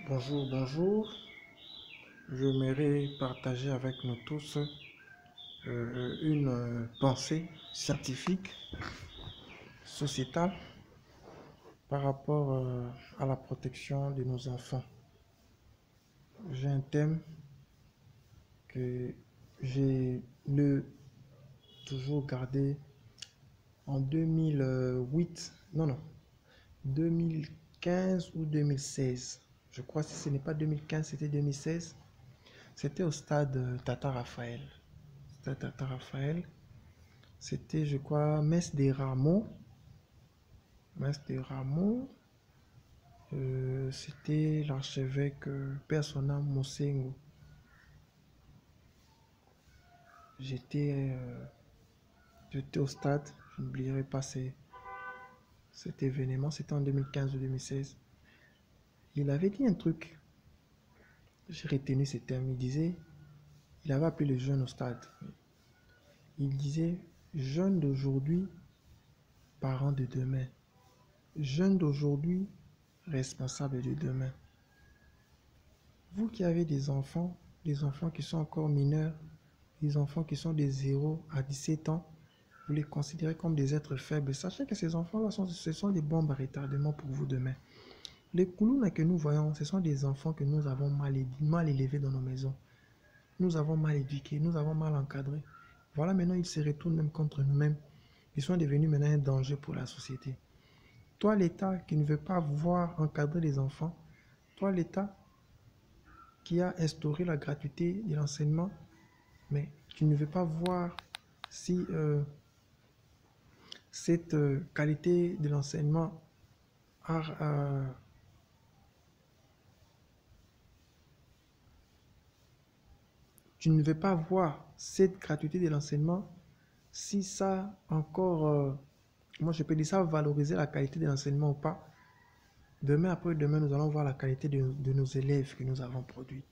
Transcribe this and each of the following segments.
Bonjour, bonjour. J'aimerais partager avec nous tous une pensée scientifique, sociétale, par rapport à la protection de nos enfants. J'ai un thème que j'ai toujours gardé en 2008, non, 2015 ou 2016. Je crois que si ce n'est pas 2015, c'était 2016. C'était au stade Tata Raphaël. Stade Tata Raphaël. C'était, je crois, Mess des Rameaux. Mess des Rameaux. C'était l'archevêque Père Sonam Mosengo. J'étais au stade, je n'oublierai pas cet événement, c'était en 2015 ou 2016. Il avait dit un truc, j'ai retenu ce terme, il avait appelé les jeunes au stade. Il disait, jeunes d'aujourd'hui, parents de demain. Jeunes d'aujourd'hui, responsables de demain. Vous qui avez des enfants qui sont encore mineurs, des enfants qui sont de 0 à 17 ans, vous les considérez comme des êtres faibles. Sachez que ces enfants-là, ce sont des bombes à retardement pour vous demain. Les Koulouna que nous voyons, ce sont des enfants que nous avons mal élevés dans nos maisons. Nous avons mal éduqués, nous avons mal encadrés. Voilà, maintenant ils se retournent même contre nous-mêmes. Ils sont devenus maintenant un danger pour la société. Toi, l'État qui ne veut pas voir encadrer les enfants, toi, l'État qui a instauré la gratuité de l'enseignement, mais tu ne veux pas voir si cette qualité de l'enseignement tu ne veux pas voir cette gratuité de l'enseignement si ça encore, moi je peux dire ça, valoriser la qualité de l'enseignement ou pas. Demain après demain, nous allons voir la qualité de nos élèves que nous avons produits.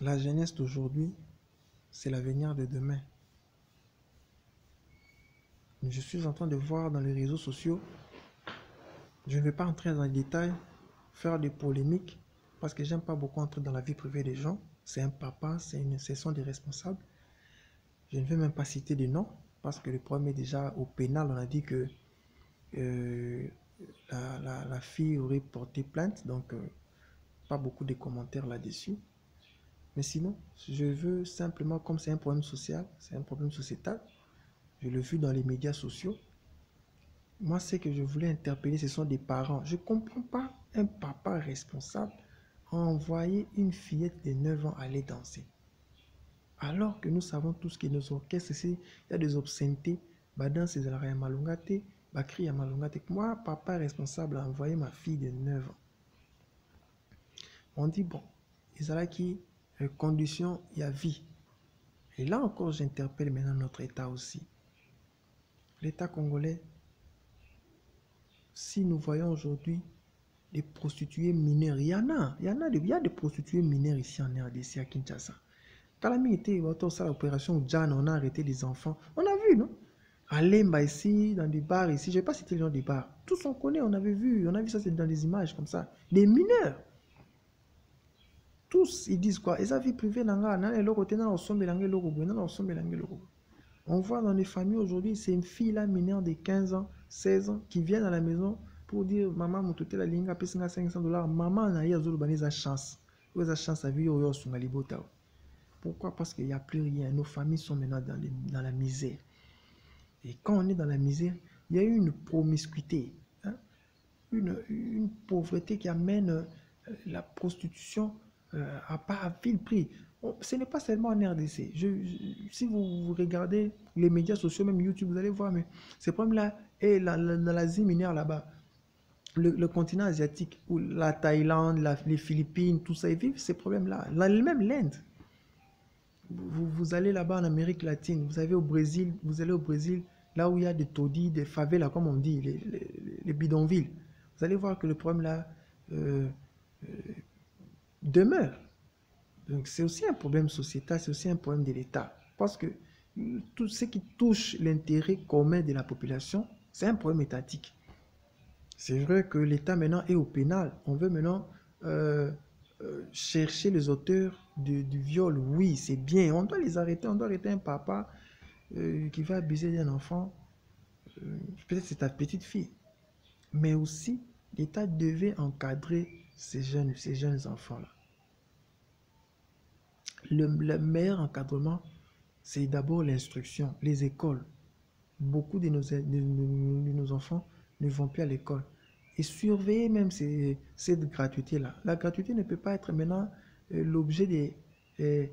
La jeunesse d'aujourd'hui, c'est l'avenir de demain. Je suis en train de voir dans les réseaux sociaux, je ne vais pas entrer dans les détails, faire des polémiques, parce que j'aime pas beaucoup entrer dans la vie privée des gens. C'est un papa, ce sont des responsables. Je ne vais même pas citer des noms, parce que le problème est déjà au pénal. On a dit que la fille aurait porté plainte, donc pas beaucoup de commentaires là-dessus. Mais sinon, je veux simplement, comme c'est un problème social, c'est un problème sociétal, je l'ai vu dans les médias sociaux. Moi, ce que je voulais interpeller, ce sont des parents. Je ne comprends pas un papa responsable envoyer une fillette de 9 ans aller danser. Alors que nous savons tous que nos orchestres, il y a des obscénités, bah danse de la malongate, bah cri à malongate. Moi, papa responsable a envoyé ma fille de 9 ans. On dit, bon, ils ont qui conditions, il y a vie. Et là encore, j'interpelle maintenant notre État aussi. L'État congolais, si nous voyons aujourd'hui des prostituées mineures, il y a des prostituées mineures ici en RDC, à Kinshasa. Kalami était à l'opération Djan, on a arrêté des enfants. On a vu, non? À Lemba ici, dans des bars ici, je ne vais pas citer le nom des bars. Tous on connaît, on a vu ça dans des images comme ça. Des mineurs. Tous, ils disent quoi? Ils ont vie privée, on voit dans les familles aujourd'hui, c'est une fille là, mineure de 15 ans, 16 ans, qui vient à la maison pour dire, maman, mon total la ligne, après 500 $. Maman, n'a pas de chance. Vous avez chance à vivre au Songalibota. Pourquoi? Parce qu'il n'y a plus rien. Nos familles sont maintenant dans la misère. Et quand on est dans la misère, il y a eu une promiscuité, hein? Une pauvreté qui amène la prostitution à vil prix. Ce n'est pas seulement en RDC. Si vous regardez les médias sociaux, même YouTube, vous allez voir, mais ce problème-là est dans l'Asie mineure là-bas. Le continent asiatique, où la Thaïlande, les Philippines, tout ça, ils vivent ces problèmes-là. Même l'Inde. Vous allez là-bas en Amérique latine, vous allez au Brésil, là où il y a des taudis, des favelas, comme on dit, les bidonvilles. Vous allez voir que le problème là demeure. Donc c'est aussi un problème sociétal, c'est aussi un problème de l'État. Parce que tout ce qui touche l'intérêt commun de la population, c'est un problème étatique. C'est vrai que l'État maintenant est au pénal. On veut maintenant euh, chercher les auteurs du viol. Oui, c'est bien. On doit les arrêter. On doit arrêter un papa qui va abuser d'un enfant. Peut-être c'est ta petite fille. Mais aussi, l'État devait encadrer ces jeunes enfants-là. Le meilleur encadrement, c'est d'abord l'instruction, les écoles. Beaucoup de nos enfants ne vont plus à l'école. Et surveiller même cette gratuité-là. La gratuité ne peut pas être maintenant l'objet des euh,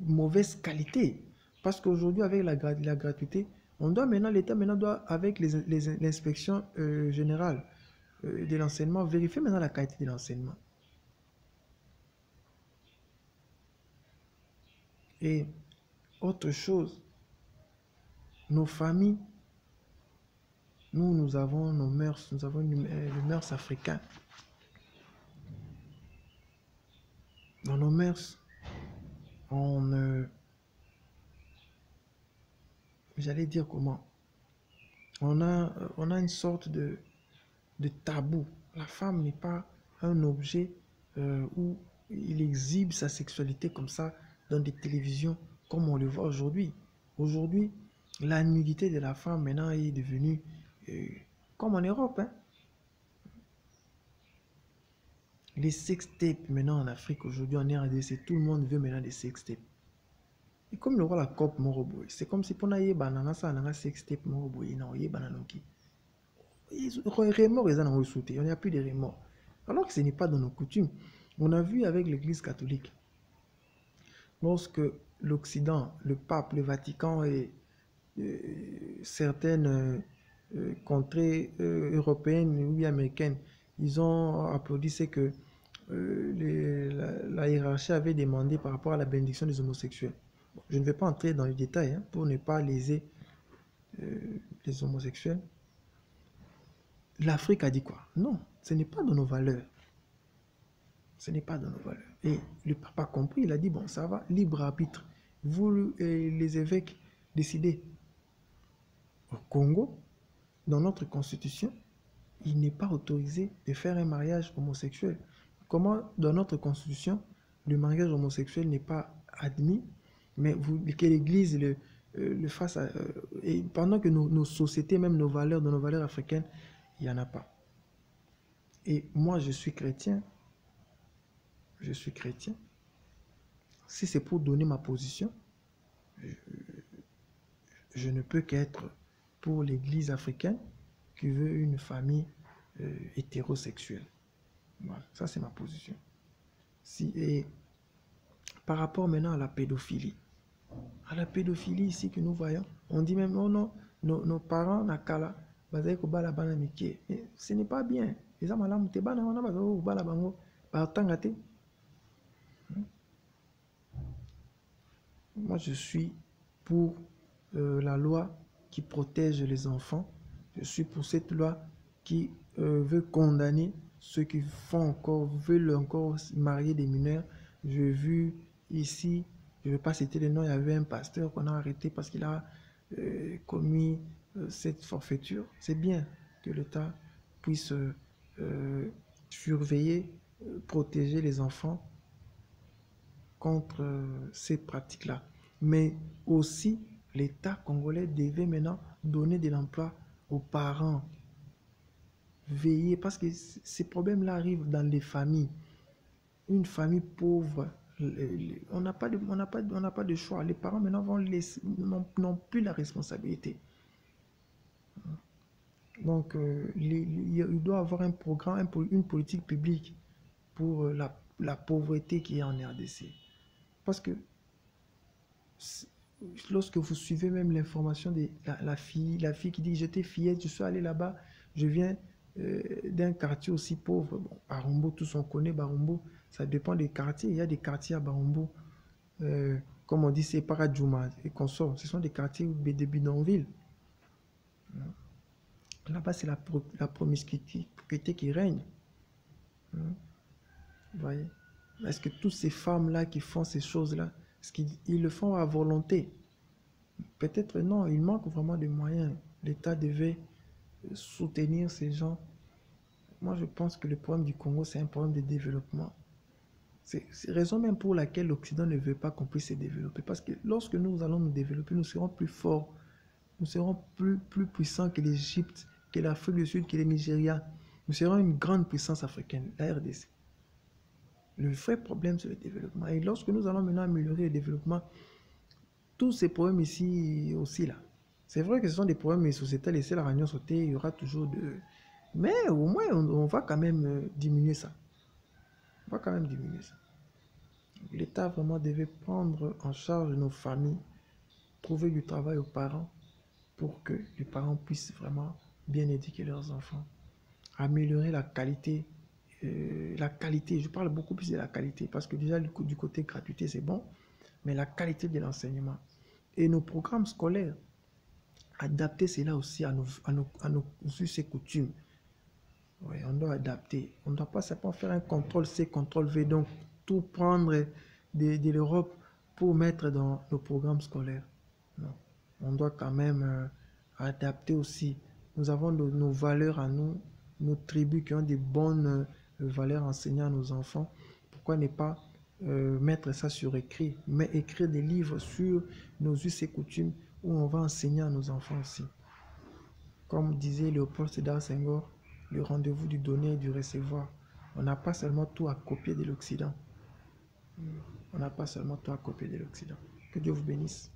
mauvaises qualités. Parce qu'aujourd'hui, avec la gratuité, on doit maintenant, l'État maintenant doit, avec l'inspection générale de l'enseignement, vérifier maintenant la qualité de l'enseignement. Et autre chose, nos familles, nous avons nos mœurs, nous avons les mœurs africaines. Dans nos mœurs, on, j'allais dire comment, on a une sorte de tabou. La femme n'est pas un objet où il exhibe sa sexualité comme ça dans des télévisions comme on le voit aujourd'hui. Aujourd'hui, la nudité de la femme maintenant est devenue euh, comme en Europe. Hein. Les sextapes maintenant en Afrique, aujourd'hui en RDC, tout le monde veut maintenant des sextapes. Et comme le roi la cop moroboy, c'est comme si pour naïe banana ça n'a sextape moroboy, non, yé banana qui. Remords, ils en ont sauté, il n'y a plus de remords. Alors que ce n'est pas dans nos coutumes. On a vu avec l'Église catholique, lorsque l'Occident, le pape, le Vatican et certaines contrées européennes ou américaines, ils ont applaudi, c'est que la hiérarchie avait demandé par rapport à la bénédiction des homosexuels. Bon, je ne vais pas entrer dans les détails hein, pour ne pas léser les homosexuels. L'Afrique a dit quoi? Non, ce n'est pas dans nos valeurs. Ce n'est pas dans nos valeurs. Et le pape a compris, il a dit, bon, ça va, libre arbitre. Vous, les évêques, décidez. Au Congo, dans notre constitution, il n'est pas autorisé de faire un mariage homosexuel. Comment, dans notre constitution, le mariage homosexuel n'est pas admis, mais que l'Église le fasse, et pendant que nos sociétés, même nos valeurs, dans nos valeurs africaines, il n'y en a pas. Et moi, je suis chrétien. Je suis chrétien. Si c'est pour donner ma position, je ne peux qu'être pour l'Église africaine qui veut une famille hétérosexuelle. Voilà, ça c'est ma position. Et par rapport maintenant à la pédophilie ici que nous voyons, on dit même, oh non, nos parents, nakala, mais ce n'est pas bien. Les amalam te bana wana bazo bala bango ba tangate. Moi je suis pour la loi qui protège les enfants. Je suis pour cette loi qui veut condamner ceux qui veulent encore marier des mineurs. J'ai vu ici, je ne vais pas citer le nom, il y avait un pasteur qu'on a arrêté parce qu'il a commis cette forfaiture. C'est bien que l'État puisse surveiller, protéger les enfants contre ces pratiques-là. Mais aussi, l'État congolais devait maintenant donner de l'emploi aux parents. Veiller, parce que ces problèmes-là arrivent dans les familles. Une famille pauvre, on n'a pas de choix. Les parents maintenant n'ont plus la responsabilité. Donc, il doit y avoir un programme, une politique publique pour la pauvreté qui est en RDC. Parce que lorsque vous suivez même l'information de la fille qui dit j'étais fillette, je suis allé là-bas, je viens d'un quartier aussi pauvre. Bon, Barumbo, tous on connaît Barumbo, ça dépend des quartiers. Il y a des quartiers à Barumbo, comme on dit, c'est Paradjouma et consorts. Ce sont des quartiers de bidonvilles. Là-bas, c'est la promiscuité qui règne. Vous voyez? Est-ce que toutes ces femmes-là qui font ces choses-là, est-ce qu'ils le font à volonté? Peut-être non, il manque vraiment de moyens. L'État devait soutenir ces gens moi je pense que le problème du Congo, c'est un problème de développement. C'est la raison même pour laquelle l'Occident ne veut pas qu'on puisse se développer. Parce que lorsque nous allons nous développer, nous serons plus forts, nous serons plus puissants que l'Égypte, que l'Afrique du Sud, que le Nigeria. Nous serons une grande puissance africaine, la RDC. Le vrai problème, c'est le développement. Et lorsque nous allons maintenant améliorer le développement, tous ces problèmes ici aussi, là, c'est vrai que ce sont des problèmes sociétals, laisser la réunion sauter, il y aura toujours de... Mais au moins, on va quand même diminuer ça. On va quand même diminuer ça. L'État vraiment devait prendre en charge nos familles, trouver du travail aux parents pour que les parents puissent vraiment bien éduquer leurs enfants, améliorer la qualité, je parle beaucoup plus de la qualité, parce que déjà du côté gratuité c'est bon, mais la qualité de l'enseignement. Et nos programmes scolaires, adapter cela aussi à nos us et coutumes. Oui, on doit adapter. On ne doit pas simplement faire un contrôle C, contrôle V, donc tout prendre de l'Europe pour mettre dans nos programmes scolaires. Non. On doit quand même adapter aussi. Nous avons nos valeurs à nous, nos tribus qui ont des bonnes valeurs enseignées à nos enfants. Pourquoi ne pas mettre ça sur écrit, mais écrire des livres sur nos us et coutumes où on va enseigner à nos enfants aussi. Comme disait Léopold Sédar Senghor, le rendez-vous du donner et du recevoir. On n'a pas seulement tout à copier de l'Occident. On n'a pas seulement tout à copier de l'Occident. Que Dieu vous bénisse.